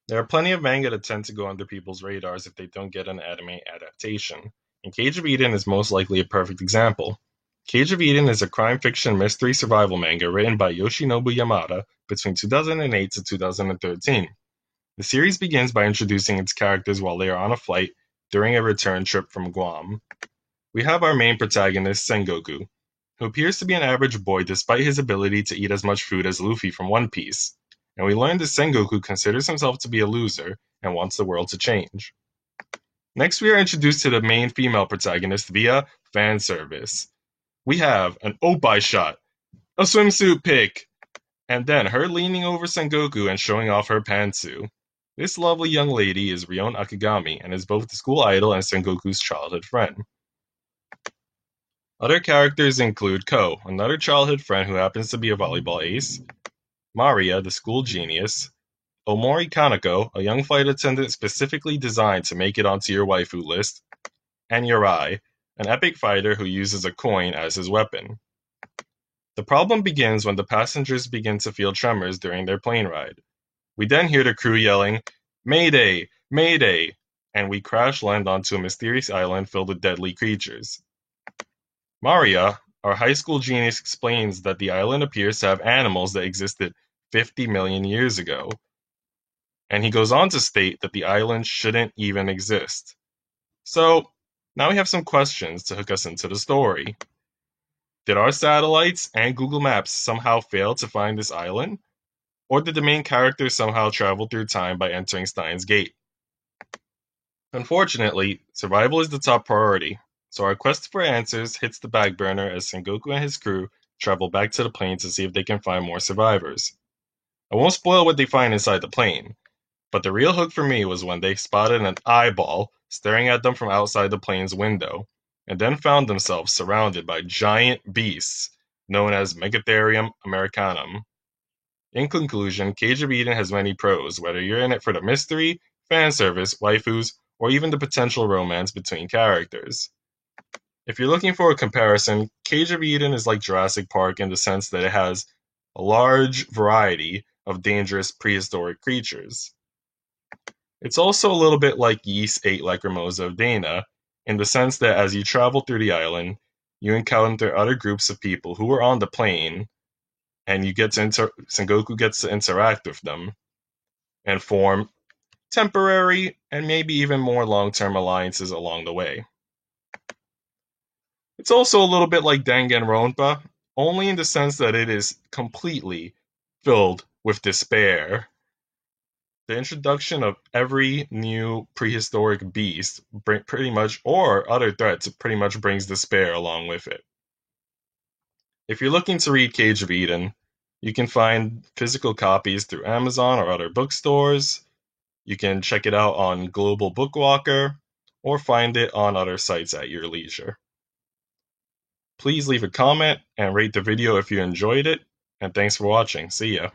There are plenty of manga that tend to go under people's radars if they don't get an anime adaptation, and Cage of Eden is most likely a perfect example. Cage of Eden is a crime fiction mystery survival manga written by Yoshinobu Yamada between 2008 to 2013. The series begins by introducing its characters while they are on a flight during a return trip from Guam. We have our main protagonist, Sengoku, who appears to be an average boy despite his ability to eat as much food as Luffy from One Piece, and we learn that Sengoku considers himself to be a loser and wants the world to change. Next, we are introduced to the main female protagonist via fan service. We have an oppai shot, a swimsuit pic, and then her leaning over Sengoku and showing off her pantsu. This lovely young lady is Rion Akagami and is both the school idol and Sengoku's childhood friend. Other characters include Ko, another childhood friend who happens to be a volleyball ace, Maria, the school genius, Omori Kaneko, a young flight attendant specifically designed to make it onto your waifu list, and Yurai, an epic fighter who uses a coin as his weapon. The problem begins when the passengers begin to feel tremors during their plane ride. We then hear the crew yelling, "Mayday! Mayday!" and we crash land onto a mysterious island filled with deadly creatures. Maria, our high school genius, explains that the island appears to have animals that existed 50 million years ago. And he goes on to state that the island shouldn't even exist. So, now we have some questions to hook us into the story. Did our satellites and Google Maps somehow fail to find this island? Or did the main character somehow travel through time by entering Steins Gate? Unfortunately, survival is the top priority, so our quest for answers hits the back burner as Sengoku and his crew travel back to the plane to see if they can find more survivors. I won't spoil what they find inside the plane, but the real hook for me was when they spotted an eyeball staring at them from outside the plane's window, and then found themselves surrounded by giant beasts known as Megatherium americanum. In conclusion, Cage of Eden has many pros, whether you're in it for the mystery, fan service, waifus, or even the potential romance between characters. If you're looking for a comparison, Cage of Eden is like Jurassic Park in the sense that it has a large variety of dangerous prehistoric creatures. It's also a little bit like Ys 8 Lacrimosa of Dana, in the sense that as you travel through the island, you encounter other groups of people who are on the plane, and Sengoku gets to interact with them, and form temporary and maybe even more long-term alliances along the way. It's also a little bit like Danganronpa, only in the sense that it is completely filled with despair. The introduction of every new prehistoric beast or other threats pretty much brings despair along with it. If you're looking to read Cage of Eden, you can find physical copies through Amazon or other bookstores. You can check it out on Global Bookwalker or find it on other sites at your leisure. Please leave a comment and rate the video if you enjoyed it, and thanks for watching. See ya.